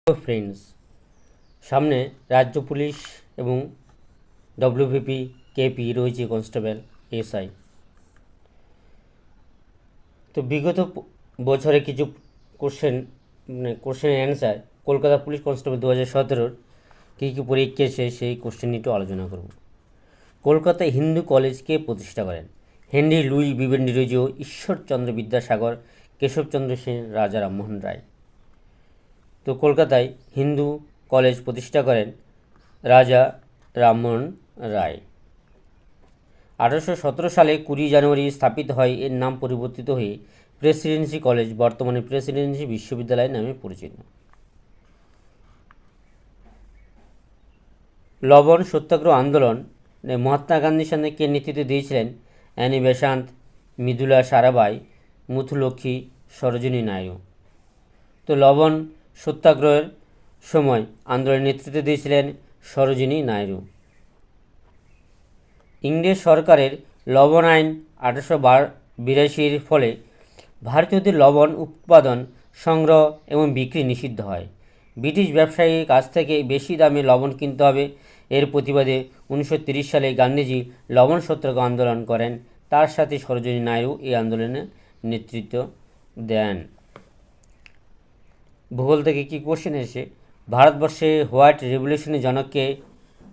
Friends, সামনে রাজ্য police এবং ডব্লিউবিপি, কেপি রয়েছে, কনস্টেবল, এসআই। তো বিগত বছরে কিছু question answer Kolkata police constable 2017 কী কী পরীক্ষা এসে সেই কোশ্চেন নিয়ে একটু আলোচনা করব। কলকাতায় হিন্দু কলেজ কে প্রতিষ্ঠা করেন? হেনরি লুই বিবেন্দ্রজীয়, ঈশ্বরচন্দ্র বিদ্যাসাগর, কেশবচন্দ্র সেন, রাজা রামমোহন রায়। তো কলকাতায় হিন্দু কলেজ প্রতিষ্ঠা করেন রাজা রামমোহন রায়। 1817 সালে 20 জানুয়ারি স্থাপিত হয়। এর নাম পরিবর্তিত হয়ে প্রেসিডেন্সি কলেজ, বর্তমানে প্রেসিডেন্সি বিশ্ববিদ্যালয় নামে পরিচিত। লবণ সত্যাগ্রহ আন্দোলন মহাত্মা গান্ধীর সঙ্গে কে নেতৃত্ব দিয়েছিলেন? Annie Besant, Mridula Sarabhai, Muthulakshmi, Sarojini Naidu. তো লবণ সত্যাগ্রহের সময় আন্দোলনের নেতৃত্ব দিয়েছিলেন সরোজিনী নাইডু। ইংরেজ সরকারের লবণ আইন 1882-এর ফলে ভারতীয়দের লবণ উৎপাদন, সংগ্রহ এবং বিক্রি নিষিদ্ধ হয়। ব্রিটিশ ব্যবসায়ীর কাছ থেকে বেশি দামে লবণ কিনতে হবে। এর প্রতিবাদে 1930 সালে গান্ধীজি লবণ সত্যাগ্রহ আন্দোলন করেন। তার সাথে সরোজিনী নাইডু এই আন্দোলনে নেতৃত্ব দেন। ভূগোল থেকে কী কোশ্চেন এসে, ভারতবর্ষে হোয়াইট রেভলিউশনের জনককে?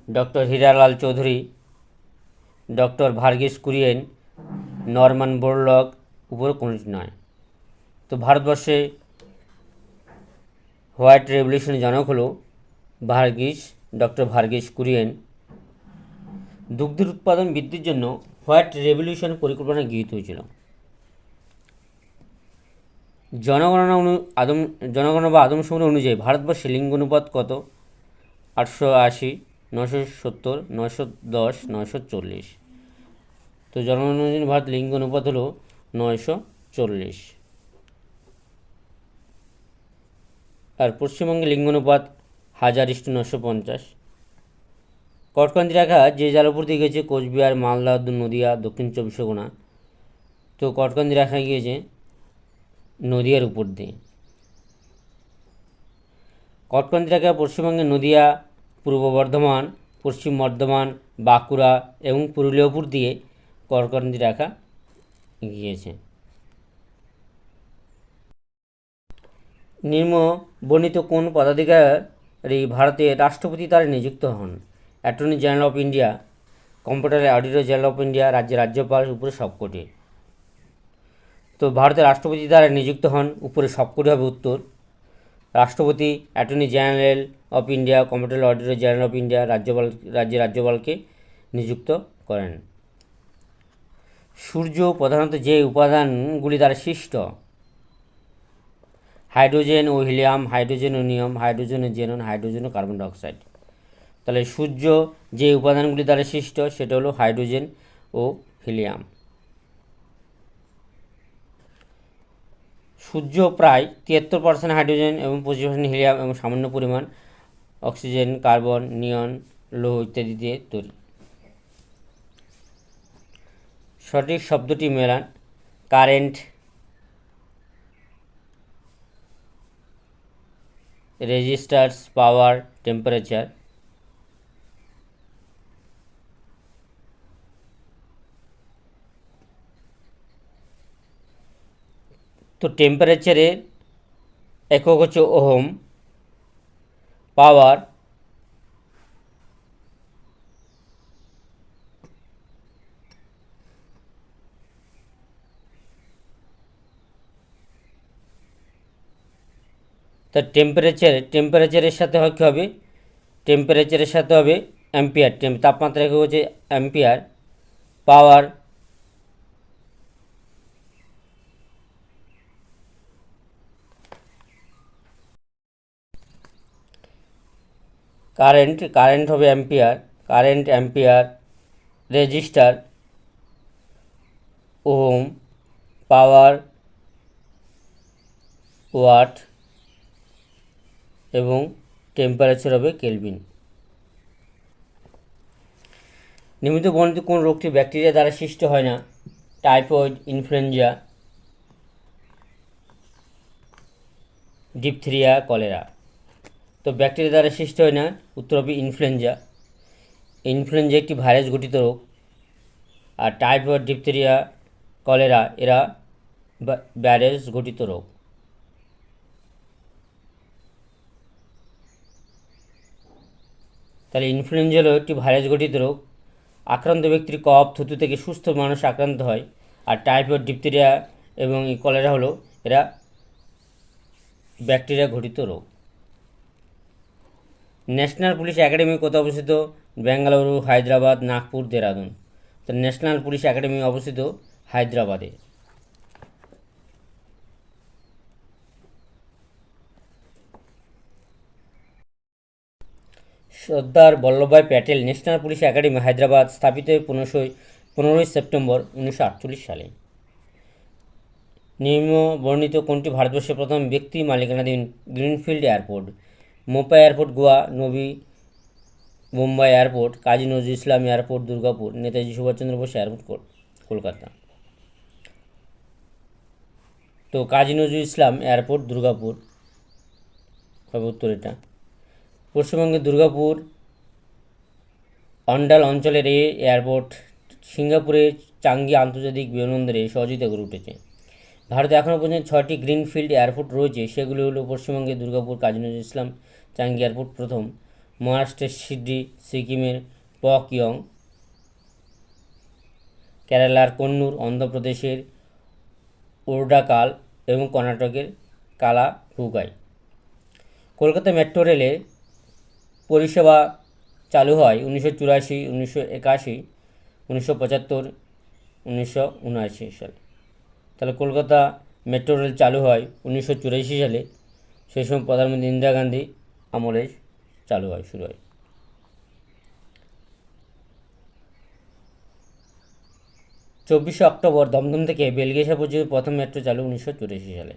Doctor Hiralal Chowdhury, Doctor Verghese Kurien, Norman Borlaug, উপরে কোনটি নয়। তো ভারতবর্ষে হোয়াইট রেভলিউশনের জনক হলো ডক্টর ভার্গিস কুরিয়েন। দুগ্ধের উৎপাদন বৃদ্ধির জন্য হোয়াইট রেভলিউশন পরিকল্পনা গৃহীত হয়েছিল। জনগণনা বা আদমশুমারি অনুযায়ী ভারতবর্ষে লিঙ্গ অনুপাত কত? 880, 970, 910, 940। তো জনগণনা অনুযায়ী ভারত লিঙ্গ অনুপাত হলো 940। আর পশ্চিমবঙ্গে লিঙ্গ অনুপাত 1000:950। কটকান্তি রেখা যে জেলার উপর দিয়ে গেছে? কোচবিহার, মালদা, নদিয়া, দক্ষিণ 24 পরগনা। তো কটকান্তি রেখা গিয়েছে নদিয়ার উপর দিয়ে। কটকান্তি রেখা পশ্চিমবঙ্গের নদিয়া, পূর্ব বর্ধমান, পশ্চিম বর্ধমান, বাঁকুড়া এবং পুরুলিয়ার উপর দিয়ে কটকান্তি রেখা গিয়েছে। নিম্ন বর্ণিত কোন পদাধিকারী ভারতের রাষ্ট্রপতি দ্বারা নিযুক্ত হন? Attorney general of India, computer auditor general of India, রাজ্যের রাজ্যপাল, উপরে সবকটি। তো ভারতের রাষ্ট্রপতি দ্বারা নিযুক্ত হন, উপরে সবকটি হবে উত্তর। রাষ্ট্রপতি, attorney general of India, computer auditor general of India, রাজ্যের রাজ্যপালকে নিযুক্ত করেন। সূর্য প্রধানত যে উপাদানগুলি দ্বারা সৃষ্ট? হাইড্রোজেন ও হিলিয়াম, হাইড্রোজেন ও নিয়ম, হাইড্রোজেন ও জেনন, হাইড্রোজেন ও কার্বন ডাইঅক্সাইড। তাহলে সূর্য যে উপাদানগুলি দ্বারা সৃষ্ট সেটা হলো হাইড্রোজেন ও হিলিয়াম। সূর্য প্রায় 73% হাইড্রোজেন এবং 25% হিলিয়াম এবং সামান্য পরিমাণ অক্সিজেন, কার্বন, নিয়ন, লৌহ ইত্যাদি দিয়ে তৈরি। সঠিক শব্দটি মেলান। কারেন্ট, রেজিস্টার্স, পাওয়ার, টেম্পারেচার। তো টেম্পারেচারের একক হচ্ছে ওহম, পাওয়ার তা টেম্পারেচারের সাথে কী হবে? টেম্পারেচারের সাথে হবে অ্যাম্পিয়ার। তাপমাত্রা একক হচ্ছে অ্যাম্পিয়ার। পাওয়ার কারেন্ট হবে অ্যাম্পিয়ার, অ্যাম্পিয়ার। রেজিস্টার ওহম, পাওয়ার ওয়াট এবং টেম্পারেচার হবে কেলভিন। নিয়মিত বর্ণিত কোন রোগটি ব্যাকটেরিয়া দ্বারা সৃষ্ট হয় না? Typhoid, influenza, diphtheria, cholera. তো ব্যাকটেরিয়া দ্বারা সৃষ্টি হয় না, উত্তর হবে ইনফ্লুয়েঞ্জা। ইনফ্লুয়েঞ্জা একটি ভাইরাস ঘটিত রোগ। আর টাইফয়েড, ডিপথেরিয়া, কলেরা এরা ভাইরাস ঘটিত রোগ। তাহলে ইনফ্লুয়েঞ্জা হলো একটি ভাইরাস ঘটিত রোগ। আক্রান্ত ব্যক্তির কফ, থুতু থেকে সুস্থ মানুষ আক্রান্ত হয়। আর টাইফয়েড, ডিপথেরিয়া এবং কলেরা হলো এরা ব্যাকটেরিয়া ঘটিত রোগ। ন্যাশনাল পুলিশ একাডেমি কোথায় অবস্থিত? বেঙ্গালুরু, হায়দ্রাবাদ, নাগপুর, দেরাদুন। তো ন্যাশনাল পুলিশ একাডেমি অবস্থিত হায়দ্রাবাদে। Sardar Vallabhbhai Patel National Police Academy Hyderabad স্থাপিত হয় 15ই সেপ্টেম্বর 1948 সালে। নিম্ন বর্ণিত কোনটি ভারতবর্ষের প্রথম ব্যক্তি মালিকানাধীন গ্রিনফিল্ড এয়ারপোর্ট? মোপা এয়ারপোর্ট গোয়া, নবী Mumbai airport, Kazi Nazrul Islam airport Durgapur, Netaji Subhash Chandra Bose airport Kolkata. তো কাজী নজরুল ইসলাম এয়ারপোর্ট দুর্গাপুর হবে উত্তর এটা। পশ্চিমবঙ্গের দুর্গাপুর অন্ডাল অঞ্চলের এই এয়ারপোর্ট সিঙ্গাপুরে চাঙ্গি আন্তর্জাতিক বিমানবন্দরে সহযোগিতা করে উঠেছে। ভারতে এখনও পর্যন্ত 6টি গ্রিনফিল্ড এয়ারপোর্ট রয়েছে, সেগুলি হলো পশ্চিমবঙ্গের দুর্গাপুর কাজী নজরুল ইসলাম চাঙ্গি এয়ারপোর্ট প্রথম, মহারাষ্ট্রের সিডনি, সিকিমের পকইয়ং, কেরালার কন্নুর, অন্ধ্রপ্রদেশের ওর্ডাকাল এবং কর্ণাটকের কালাবুগাই। কলকাতা মেট্রো রেলের পরিষেবা চালু হয় 1984, 1981, 1975, 1979 সালে। তাহলে কলকাতা মেট্রো রেল চালু হয় 1984 সালে। সেই সময় প্রধানমন্ত্রী ইন্দিরা গান্ধী আমলে চালু হয়, শুরু হয়। 24শে অক্টোবর দমদম থেকে বেলগেশা পর্যন্ত প্রথম মেট্রো চালু 1984 সালে।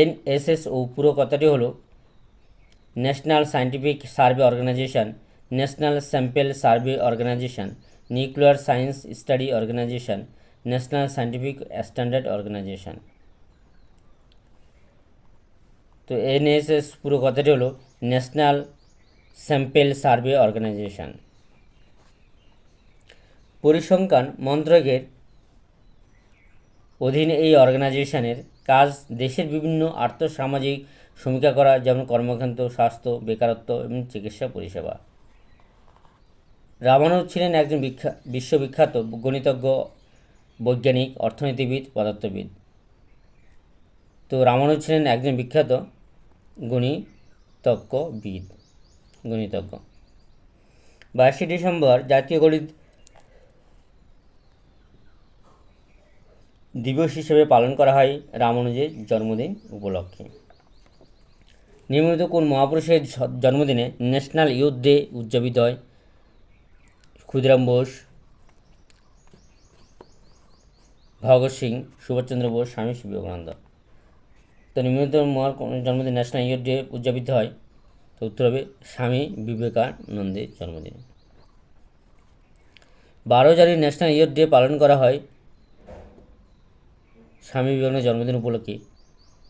NSSO পুরো কথাটি হলো national scientific survey organisation, national sample survey organisation, nuclear science study organisation, national scientific standard organisation. তো NSS পুরো কথাটি হলো ন্যাশনাল স্যাম্পল সার্ভে অর্গানাইজেশন। পরিসংখ্যান মন্ত্রকের অধীনে এই অর্গানাইজেশনের কাজ দেশের বিভিন্ন আর্থসামাজিক সমীক্ষা করা, যেমন কর্মক্ষেত্র, স্বাস্থ্য, বেকারত্ব এবং চিকিৎসা পরিষেবা। রামানুজ ছিলেন একজন বিশ্ববিখ্যাত গণিতজ্ঞ, বৈজ্ঞানিক, অর্থনীতিবিদ, পদার্থবিদ। তো রামানুজ ছিলেন একজন বিখ্যাত গণিতজ্ঞ। 22শে ডিসেম্বর জাতীয় গণিত দিবস হিসেবে পালন করা হয় রামানুজের জন্মদিন উপলক্ষে। নিম্নলিখিত কোন মহাপুরুষের জন্মদিনে ন্যাশনাল ইয়ুথ ডে উদযাপিত হয়? ক্ষুদিরাম বোস, ভগৎ সিং, সুভাষচন্দ্র বোস, স্বামী বিবেকানন্দ। তো নিম্নলিখিত জন্মদিন ন্যাশনাল ইয়ুথ ডে উদযাপিত হয়? তো উত্তর হবে স্বামী বিবেকানন্দের জন্মদিন। 12 জানুয়ারি ন্যাশনাল ইয়ুথ ডে পালন করা হয় স্বামী বিবেকানন্দের জন্মদিন উপলক্ষে।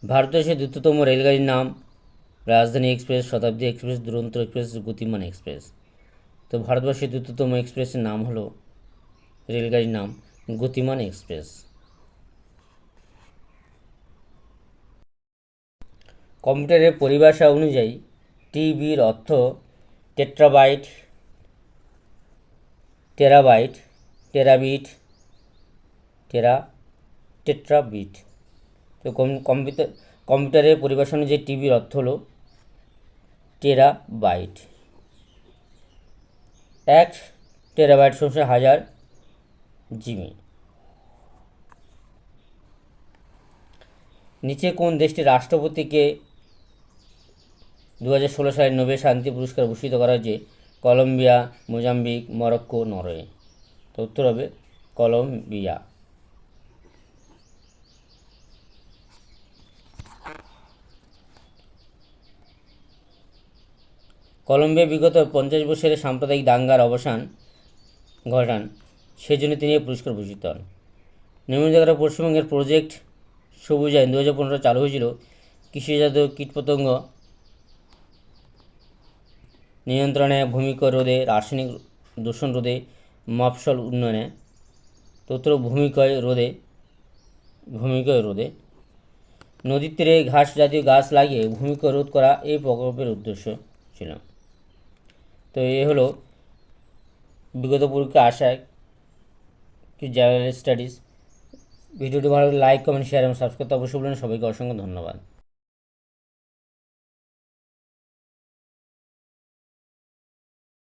ভারতবর্ষের দ্রুততম রেলগাড়ির নাম? রাজধানী এক্সপ্রেস, শতাব্দী এক্সপ্রেস, দুরন্ত এক্সপ্রেস, গতিমান এক্সপ্রেস। তো ভারতবর্ষের দ্রুততম এক্সপ্রেসের নাম হলো, রেলগাড়ির নাম গতিমান এক্সপ্রেস। কম্পিউটারের পরিভাষা অনুযায়ী টিবির অর্থ টেট্রাবাইট, টেরাবাইট, টেরাবিট, টেট্রাবিট। তো কম্পিউটারের পরিভাষা অনুযায়ী টিবির অর্থ হলো টেরাবাইট। 1 টেরাবাইট সমান 1000 জিবি। নিচে কোন দেশটির রাষ্ট্রপতিকে 2016 সালে নোবেল শান্তি পুরস্কার ভূষিত করা হয়েছে? Colombia, Mozambique, Morocco, Norway. তো উত্তর হবে কলম্বিয়া। কলম্বিয়া বিগত 50 বছরের সাম্প্রদায়িক দাঙ্গার অবসান ঘটান, সেজন্য তিনি এই পুরস্কার ভূষিত হন। নিম্নলিখিত পশ্চিমবঙ্গের প্রজেক্ট সবুজায়ন 2015 চালু হয়েছিল কৃষিজাত কীটপতঙ্গ নিয়ন্ত্রণে, ভূমিক্ষয় রোধে, রাসায়নিক দূষণ রোধে, মফস্বল উন্নয়নে, তত্র ভূমিক্ষয় রোধে নদীর তীরে ঘাস জাতীয় গাছ লাগিয়ে ভূমিক্ষয় রোধ করা এই প্রকল্পের উদ্দেশ্য ছিল। তো এই হলো বিগত পরীক্ষা আসায় কি জেনারেল স্টাডিজ। ভিডিওটি ভালো লাগলে লাইক, কমেন্ট, শেয়ার এবং সাবস্ক্রাইব করতে অবশ্যই বলুন। সবাইকে অসংখ্য ধন্যবাদ।